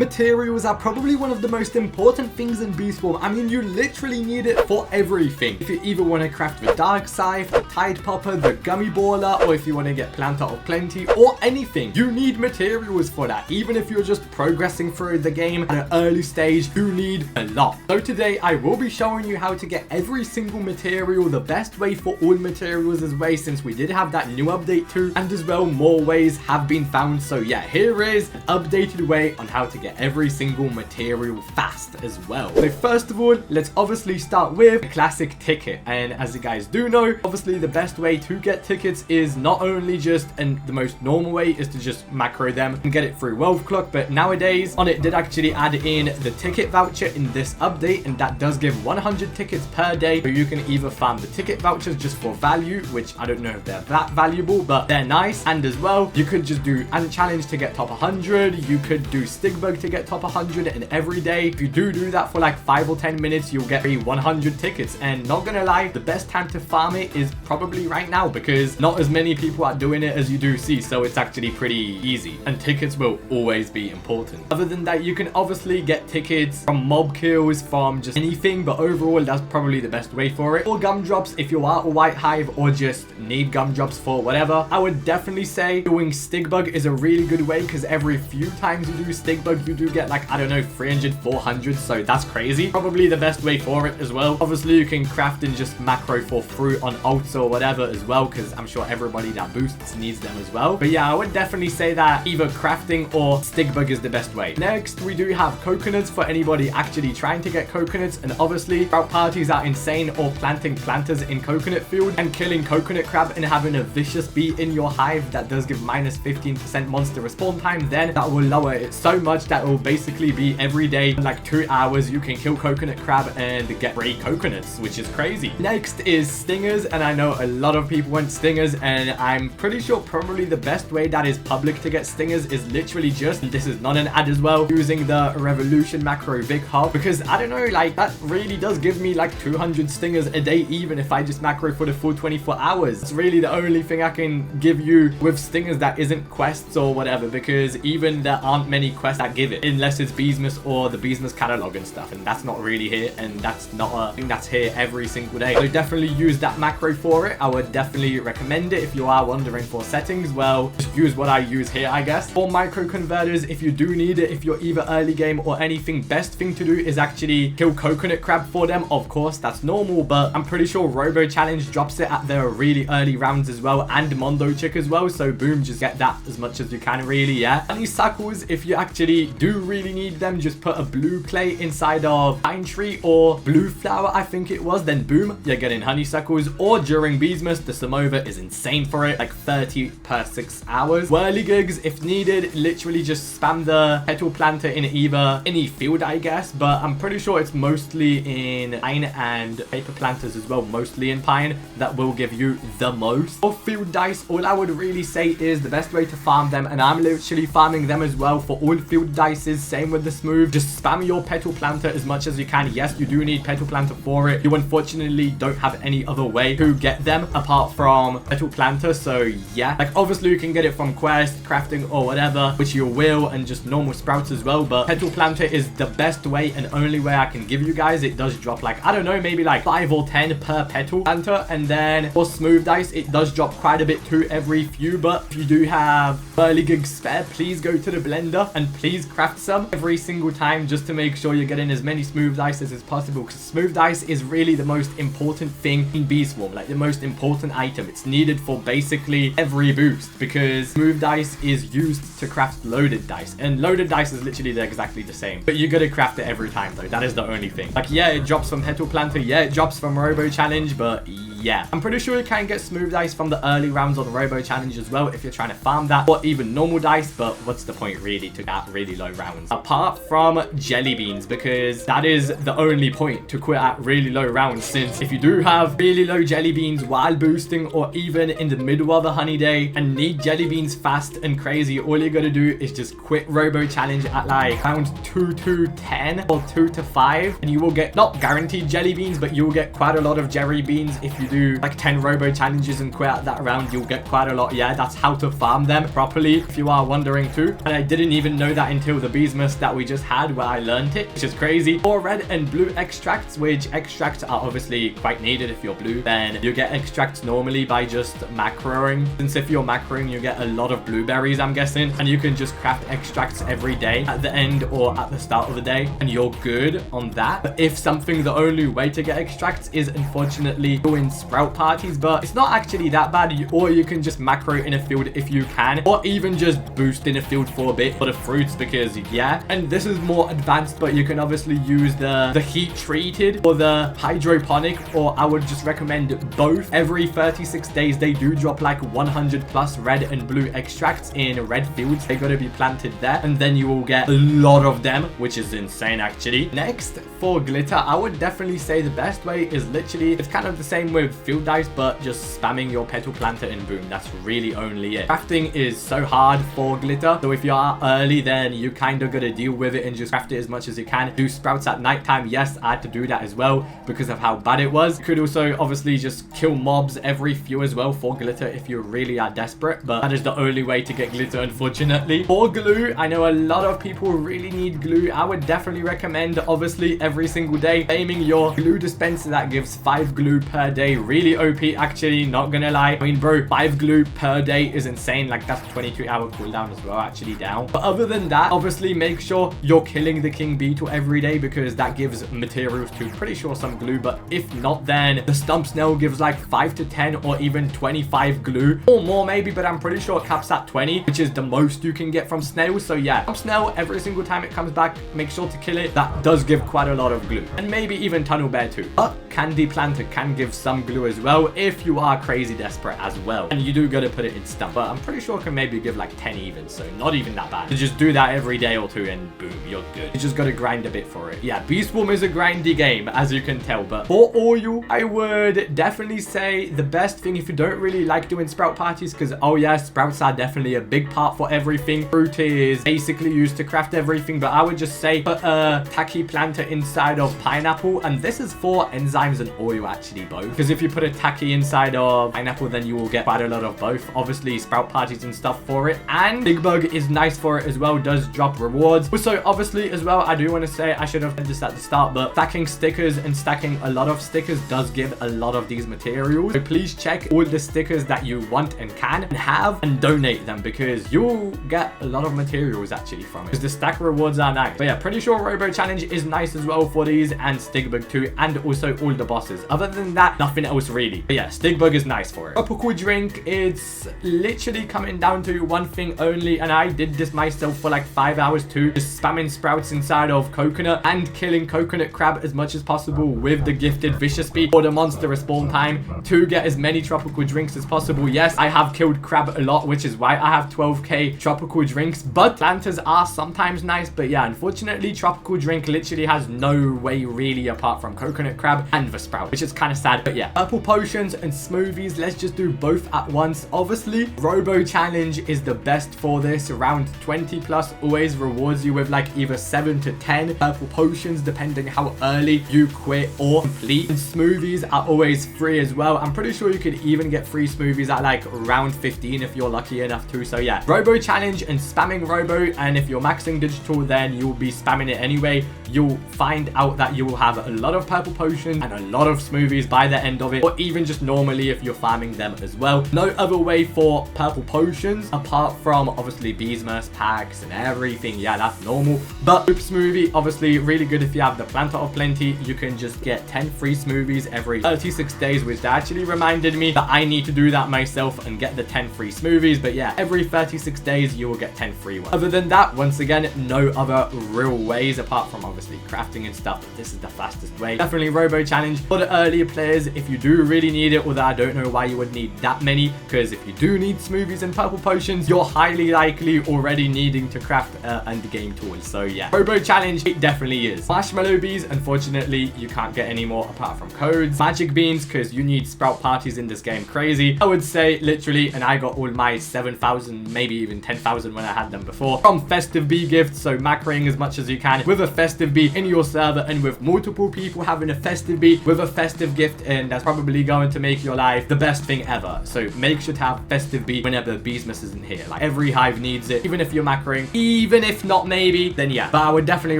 Materials are probably one of the most important things in Beast Form. I mean, you literally need it for everything. If you either want to craft the Dark Scythe, the Tide Popper, the Gummy Baller, or if you want to get Planter of Plenty, or anything, you need materials for that. Even if you're just progressing through the game at an early stage, you need a lot. So today, I will be showing you how to get every single material. The best way for all materials is way, since we did have that new update too, and as well, more ways have been found. So yeah, here is an updated way on how to get every single material fast as well. So first of all, let's obviously start with a classic ticket. And as you guys do know, obviously the best way to get tickets is not only just, and the most normal way is to just macro them and get it through Wealth Clock, but nowadays on it did actually add in the ticket voucher in this update, and that does give 100 tickets per day. So you can either farm the ticket vouchers just for value, which I don't know if they're that valuable, but they're nice. And as well, you could just do Ant Challenge to get top 100. You could do Stigbug to get top 100, and every day if you do that for like 5 or 10 minutes, you'll get 100 tickets. And not gonna lie, the best time to farm it is probably right now, because not as many people are doing it as you do see, so it's actually pretty easy, and tickets will always be important. Other than that, you can obviously get tickets from mob kills, from just anything, but overall that's probably the best way for it. Or Gumdrops if you are a White Hive or just need Gumdrops for whatever. I would definitely say doing Stigbug is a really good way, because every few times you do Stigbug, you do get like, I don't know, 300, 400, so that's crazy. Probably the best way for it as well. Obviously you can craft and just macro for fruit on ults or whatever as well, because I'm sure everybody that boosts needs them as well. But yeah, I would definitely say that either crafting or Stigbug is the best way. Next, we do have coconuts for anybody actually trying to get coconuts, and obviously sprout parties are insane, or planting planters in coconut field and killing coconut crab and having a vicious bee in your hive that does give minus 15% monster respawn time. Then that will lower it so much that it will basically be every day, like 2 hours, you can kill coconut crab and get 3 coconuts, which is crazy. Next is stingers, and I know a lot of people want stingers, and I'm pretty sure probably the best way that is public to get stingers is literally just, this is not an ad as well, using the Revolution macro Vic Hub, because I don't know, like that really does give me like 200 stingers a day, even if I just macro for the full 24 hours. It's really the only thing I can give you with stingers that isn't quests or whatever, because even there aren't many quests that give it, unless it's Beesmas or the Beesmas catalog and stuff, and that's not really here, and that's not a thing that's here every single day. So definitely use that macro for it. I would definitely recommend it. If you are wondering for settings, well, just use what I use here, I guess. For micro converters, if you do need it, if you're either early game or anything, best thing to do is actually kill coconut crab for them. Of course, that's normal, but I'm pretty sure Robo Challenge drops it at the really early rounds as well, and Mondo Chick as well. So boom, just get that as much as you can, really. Yeah, Honeysuckles, if you actually do really need them, just put a blue clay inside of Pine Tree or Blue Flower, I think it was, then boom, you're getting Honeysuckles. Or during Beesmas, the Samova is insane for it, like 30 per 6 hours. Whirligigs, if needed, literally just spam the petal planter in either any field, I guess, but I'm pretty sure it's mostly in pine and paper planters as well, mostly in pine, that will give you the most. For field dice, all I would really say is the best way to farm them, and I'm literally farming them as well for all field dices, same with the smooth, just spam your petal planter as much as you can. Yes, you do need petal planter for it. You unfortunately don't have any other way to get them apart from petal planter, so yeah, like obviously you can get it from quest, crafting or whatever, which you will, and just normal sprouts as well, but petal planter is the best way and only way I can give you guys. It does drop like, I don't know, maybe like 5 or 10 per petal planter, and then for smooth dice it does drop quite a bit too every few. But if you do have Whirligigs spare, please go to the blender and please craft some every single time, just to make sure you're getting as many smooth dices as possible, because smooth dice is really the most important thing in Bee Swarm, like the most important item. It's needed for basically every boost, because smooth dice is used to craft loaded dice, and loaded dice is literally exactly the same, but you gotta craft it every time though. That is the only thing. Like yeah, it drops from petal planter, yeah, it drops from Robo Challenge, but yeah, I'm pretty sure you can get smooth dice from the early rounds on Robo Challenge as well if you're trying to farm that, or even normal dice, but what's the point really to that really low rounds, apart from Jellybeans, because that is the only point to quit at really low rounds, since if you do have really low Jellybeans while boosting, or even in the middle of a honey day and need Jellybeans fast and crazy, all you gotta do is just quit Robo Challenge at like round 2 to 10 or 2 to 5, and you will get not guaranteed Jellybeans, but you will get quite a lot of Jellybeans. If you do like 10 Robo Challenges and quit at that round, you'll get quite a lot. Yeah, that's how to farm them properly, if you are wondering too. And I didn't even know that until still the bismuth that we just had where I learned it, which is crazy. 4 red and blue extracts, which extracts are obviously quite needed if you're blue. Then you get extracts normally by just macroing. Since if you're macroing, you get a lot of blueberries, I'm guessing. And you can just craft extracts every day at the end or at the start of the day. And you're good on that. But if something, the only way to get extracts is unfortunately doing sprout parties. But it's not actually that bad. Or you can just macro in a field if you can. Or even just boost in a field for a bit for the fruits because, yeah. And this is more advanced, but you can obviously use the heat treated or the hydroponic, or I would just recommend both. Every 36 days, they do drop like 100 plus red and blue extracts in red fields. They got to be planted there, and then you will get a lot of them, which is insane actually. Next, for glitter, I would definitely say the best way is literally, it's kind of the same with field dice, but just spamming your petal planter and boom, that's really only it. Crafting is so hard for glitter, so if you are early, then you kind of got to deal with it and just craft it as much as you can. Do sprouts at nighttime. Yes, I had to do that as well because of how bad it was. You could also obviously just kill mobs every few as well for glitter if you really are desperate, but that is the only way to get glitter, unfortunately. For glue, I know a lot of people really need glue. I would definitely recommend, obviously, every single day aiming your glue dispenser that gives 5 glue per day. Really OP, actually, not gonna lie. I mean, bro, 5 glue per day is insane. Like, that's 22-hour cooldown as well, actually down. But other than that, obviously make sure you're killing the king beetle every day because that gives materials to, pretty sure, some glue. But if not, then the stump snail gives like 5 to 10 or even 25 glue or more maybe, but I'm pretty sure it caps at 20, which is the most you can get from snails. So yeah, stump snail, every single time it comes back, make sure to kill it. That does give quite a lot of glue, and maybe even tunnel bear too. But candy planter can give some glue as well if you are crazy desperate as well, and you do gotta put it in stump, but I'm pretty sure it can maybe give like 10 even, so not even that bad. You just do that every day or two and boom, you're good. You just gotta grind a bit for it. Yeah, Beast Swarm is a grindy game, as you can tell, but for oil, I would definitely say the best thing if you don't really like doing sprout parties, because oh yeah, sprouts are definitely a big part for everything. Fruit is basically used to craft everything, but I would just say put a tacky planter inside of pineapple, and this is for enzymes and oil actually both, because if you put a tacky inside of pineapple, then you will get quite a lot of both. Obviously sprout parties and stuff for it, and big bug is nice for it as well, does drop rewards. Also obviously as well, I do want to say, I should have said this at the start, but stacking stickers and stacking a lot of stickers does give a lot of these materials. So please check all the stickers that you want and can and have and donate them, because you'll get a lot of materials actually from it, because the stack rewards are nice. But yeah, pretty sure Robo Challenge is nice as well for these, and Stigbug too, and also all the bosses. Other than that, nothing else really. But yeah, Stigbug is nice for it. Tropical drink, it's literally coming down to one thing only, and I did this myself for like 5 hours too, just spamming sprouts inside of coconut and killing coconut crab as much as possible with the gifted vicious speed for the monster respawn time to get as many tropical drinks as possible. Yes, I have killed crab a lot, which is why I have 12k tropical drinks, but planters are sometimes nice. But yeah, unfortunately tropical drink literally has no way really apart from coconut crab and the sprout, which is kind of sad. But yeah, purple potions and smoothies, let's just do both at once. Obviously Robo Challenge is the best for this. Around 20 plus always rewards you with like either 7 to 10 purple potions depending how early you quit or complete, and smoothies are always free as well. I'm pretty sure you could even get free smoothies at like round 15 if you're lucky enough to. So yeah, Robo Challenge and spamming Robo, and if you're maxing digital, then you'll be spamming it anyway. You'll find out that you will have a lot of purple potions and a lot of smoothies by the end of it, or even just normally if you're farming them as well. No other way for purple potions apart from obviously bismuth packs and everything. Yeah, that's normal. But Loop smoothie, obviously really good if you have the planter of plenty. You can just get 10 free smoothies every 36 days, which actually reminded me that I need to do that myself and get the 10 free smoothies. But yeah, every 36 days you will get 10 free ones. Other than that, once again, no other real ways apart from obviously crafting and stuff. But this is the fastest way. Definitely Robo Challenge for the earlier players if you do really need it, although I don't know why you would need that many, because if you do need smoothies and purple potions, you're highly likely already needing to craft end game tools. So yeah, Robo Challenge, it definitely is. Marshmallow Bees, unfortunately you can't get any more apart from codes. Magic Beans, because you need sprout parties in this game crazy, I would say literally, and I got all my 7,000 maybe even 10,000 when I had them before from Festive Bee gifts. So macroing as much as you can with a Festive Bee in your server, and with multiple people having a Festive Bee Bee with a festive gift in that's probably going to make your life the best thing ever. So make sure to have Festive Bee whenever Beesmas isn't here. Like, every hive needs it, even if you're macroing, even if not maybe, then yeah. But I would definitely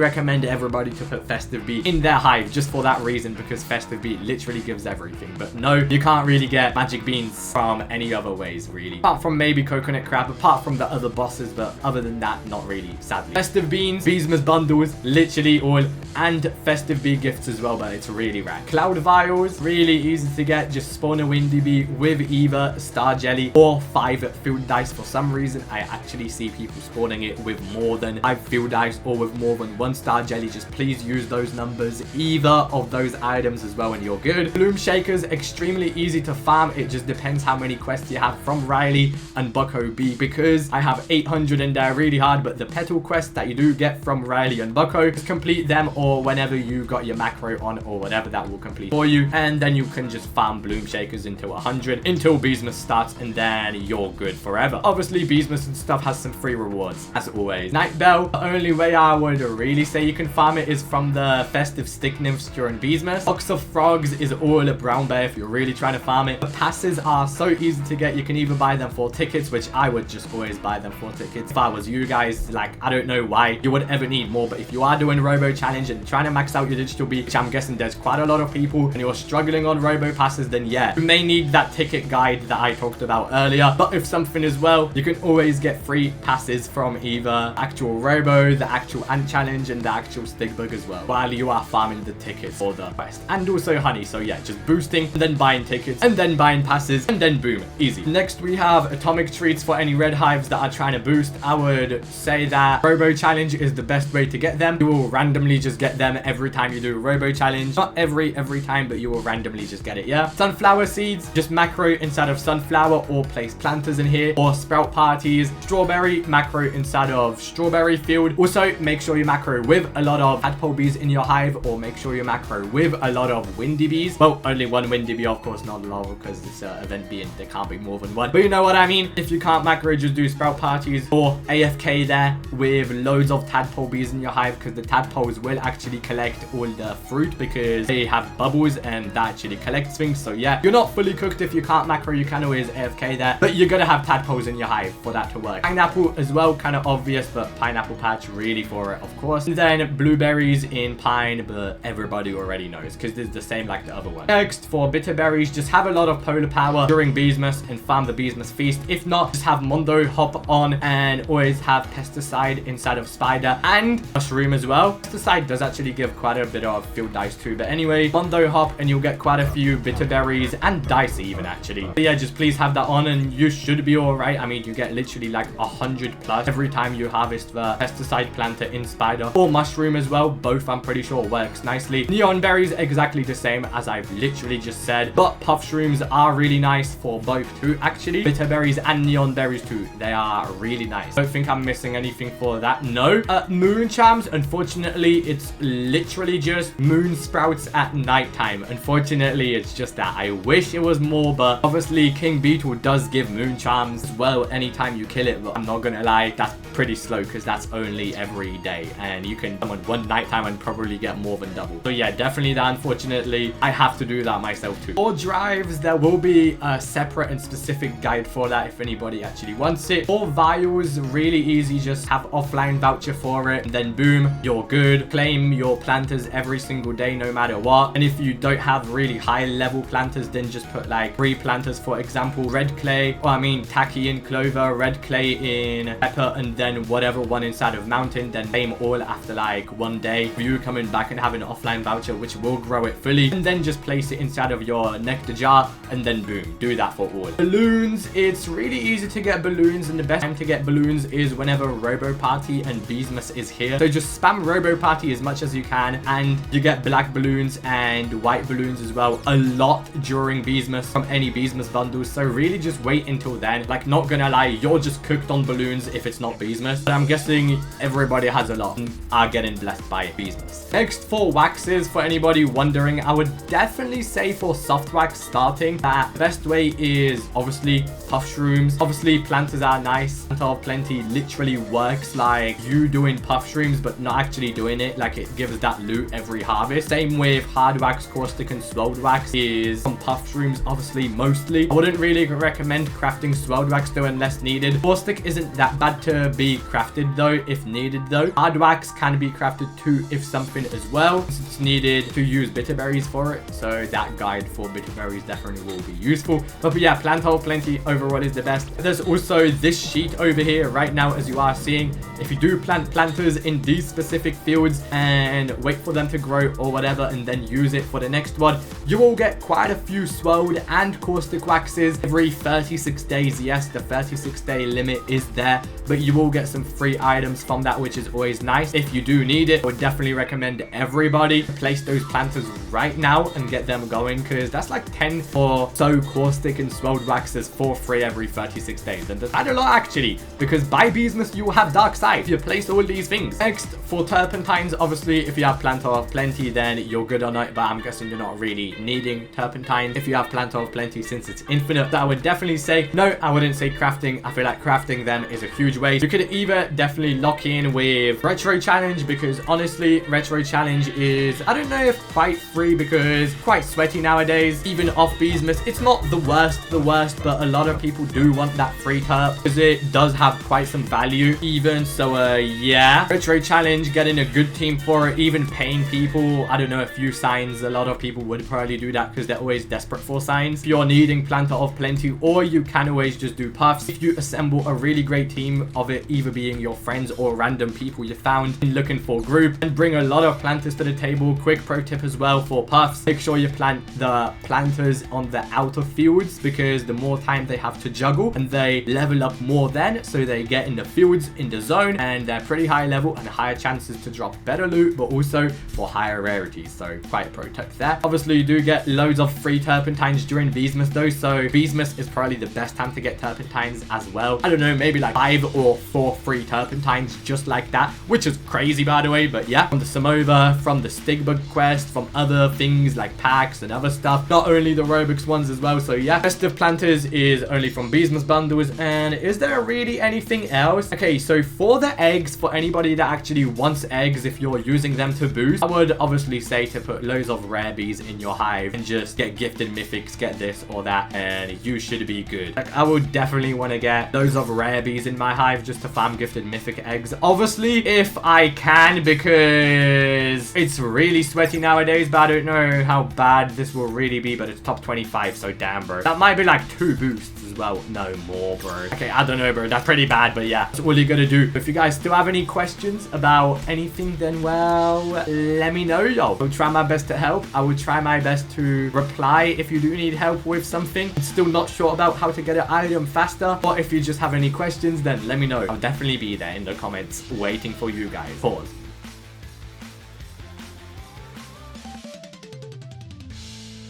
recommend everybody to put Festive Bee in their hive just for that reason, because Festive Bee literally gives everything. But no, you can't really get magic beans from any other ways, really. Apart from maybe coconut crab, apart from the other bosses, but other than that, not really, sadly. Festive Beans, Beesmas bundles, literally all, and Festive Bee gifts as well, but it's really rare. Cloud Vials, really easy to get. Just spawn a Windy Bee with either Star Jelly or 5 field dice. For some reason, I actually see people spawning it with more than 5 field dice or with more than 1 Star Jelly. Just please use those numbers, either of those items as well, and you're good. Bloomshakers, extremely easy to farm. It just depends how many quests you have from Riley and Bucko B, because I have 800 and they're really hard, but the petal quests that you do get from Riley and Bucko, just complete them, or whenever you got your macro on or whatever, that will complete for you, and then you can just farm Bloomshakers until 100 until Beesmas starts, and then you're good forever. Obviously, Beesmas and stuff has some free rewards, as always. Nightbell, the only way I would really say you can farm it is from the festive stick nymphs during Beesmas. Box of Frogs is all a brown bear if you're really trying to farm it. The passes are so easy to get. You can either buy them for tickets, which I would just always buy them for tickets if I was you guys. Like, I don't know why you would ever need more, but if you are doing Robo Challenge and trying to max out your digital beat, which I'm guessing there's quite a lot of people, and you're struggling on Robo Passes, then yeah, you may need that ticket guide that I talked about earlier. But if something as well, you can always get free passes from either actual Robo, the actual Ant Challenge, and the actual Stigbug as well, while you are farming the tickets for the quest. And also honey, so yeah, just boosting, and then buying tickets, and then buying passes, and then boom, easy. Next, we have atomic treats for any red hives that are trying to boost. I would say that Robo Challenge is the best way to get them. You will randomly just get them every time you do a Robo Challenge. Not every time, but you will randomly just get it, yeah? Sunflower seeds, just macro inside of sunflower or place planters in here, or sprout parties. Strawberry, macro inside of strawberry field. Also, make sure you macro with a lot of tadpole bees in your hive, or make sure you macro with a lot of windy bees. Well, only one windy bee, of course, not a lot, because it's an event bee and there can't be more than one. But you know what I mean? If you can't macro, just do sprout parties or AFK there with loads of tadpole bees in your hive, because the tadpoles will actually collect all the fruit because they have bubbles and that actually collects things. So yeah, you're not fully cooked if you can't macro. You can always AFK there, but you're gonna have tadpoles in your hive for that to work. Pineapple as well, kind of obvious, but pineapple patch really for it, of course. And then blueberries in pine, but everybody already knows because it's the same like the other one. Next, for bitterberries, just have a lot of polar power during Beesmas and farm the Beesmas feast. If not, just have Mondo hop on and always have pesticide inside of spider and mushroom as well. Pesticide does actually give quite a bit of field dice too, but anyway, Mondo hop and you'll get quite a few bitterberries and dice even actually. But yeah, just please have that on and you should be all right. I mean, you get literally like 100 plus every time you harvest the pesticide planter in spider or mushroom as well. Both, I'm pretty sure, works nicely. Neonberries, exactly the same as I've literally just said, but puff shrooms are really nice for both too actually. Bitterberries and neonberries too, they are really nice. Don't think I'm missing anything for that. No. Mooncharms, unfortunately, it's literally just moon sprouts at nighttime. Unfortunately, it's just that. I wish it was more, but obviously King Beetle does give Mooncharms well anytime you kill it, but I'm not gonna lie, that's pretty slow because that's only every day, and you can come on one nighttime and probably get more than double. So yeah, definitely that. Unfortunately, I have to do that myself too. For drives, there will be a separate and specific guide for that if anybody actually wants it. For vials, really easy, just have offline voucher for it, and then boom, you're good. Claim your planters every single day no matter what. And if you don't have really high level planters, then just put like 3 planters, for example, red clay, or I mean tacky in clover, red clay in pepper, and then whatever one inside of mountain, then claim all after like 1 day. You coming back and have an offline voucher which will grow it fully, and then just place it inside of your nectar jar, and then boom, do that for all. Balloons, it's really easy to get balloons, and the best time to get balloons is whenever Robo Party and Beesmas is here. So just spam Robo Party as much as you can, and you get black balloons and white balloons as well a lot during Beesmas from any Beesmas bundles. So really just wait until then. Like, not gonna lie, you're just cooked on balloons if it's not Beesmas, but I'm guessing everybody has a lot and are getting blessed by Beesmas. Next, for waxes, for anybody wondering, I would definitely say for soft wax starting, that the best way is obviously puff shrooms. Obviously planters are nice. Planter of Plenty literally works like you doing puff shrooms but not actually doing it. Like, like it gives that loot every harvest. Same with hard wax, caustic, and swirled wax is from puff shrooms, obviously, mostly. I wouldn't really recommend crafting swirled wax though unless needed. Caustic isn't that bad to be crafted though, if needed though. Hard wax can be crafted too if something as well. It's needed to use bitterberries for it, so that guide for bitterberries definitely will be useful. But yeah, plant hole plenty overall is the best. There's also this sheet over here right now, as you are seeing. If you do plant planters in these specific fields and wait for them to grow or whatever and then use it for the next one, you will get quite a few swirled and caustic waxes every 36 days. Yes, the 36-day limit is there, but you will get some free items from that, which is always nice. If you do need it, I would definitely recommend everybody place those planters right now and get them going, because that's like 10 or so caustic and swirled waxes for free every 36 days. And that's quite a lot actually, because by Beesmas you will have dark side if you place all these things. Next, for turpentines, obviously if you have planter of plenty then you're good on it, but I'm guessing you're not really needing turpentines if you have planter of plenty since it's infinite. So I would definitely say no, I wouldn't say crafting. I feel like crafting them is a huge waste. You could either definitely lock in with retro challenge, because honestly retro challenge is, I don't know if quite free, because quite sweaty nowadays. Even off Beesmas, it's not the worst, but a lot of people do want that free terp because it does have quite some value even. So yeah, retro challenge, getting a good team for it, even paying people, I don't know, a few signs. A lot of people would probably do that because they're always desperate for signs. If you're needing planter of plenty, or you can always just do puffs. If you assemble a really great team of it, either being your friends or random people you found in looking for group, and bring a lot of planters to the table. Quick pro tip as well for puffs, make sure you plant the planters on the outer fields, because the more time they have to juggle and they level up more then, so they get in the fields in the zone and they're pretty high level and higher chances to drop better loot, but also for higher rarities. So quite a pro tip there. Obviously you do get loads of free turpentines during Beesmas though, so Beesmas is probably the best time to get turpentines as well. I don't know, maybe like 5 or 4 free turpentines just like that, which is crazy by the way. But yeah, from the Samovar, from the Stigbug quest, from other things like packs and other stuff, not only the Robux ones as well. So yeah, festive planters is only from Beesmas bundles. And is there really anything else? Okay, so for the eggs, for anybody that actually wants eggs, if you're using them to boost, I would obviously say to put loads of rare bees in your hive and just get gifted mythics, get this or that, and you should be good. Like, I would definitely want to get loads of rare bees in my hive just to farm gifted mythic eggs, obviously if I can, because it's really sweaty nowadays. But I don't know how bad this will really be, but it's top 25, so damn bro, that might be like 2 boosts as well. No more bro. Okay, I don't know bro, that's pretty bad, but yeah, that's all you gotta do. If you guys still have any questions about anything, then well, let me know, yo. I'll try my best to help. I will try my best to reply if you do need help with something. I'm still not sure about how to get an item faster, but if you just have any questions, then let me know. I'll definitely be there in the comments waiting for you guys. Pause.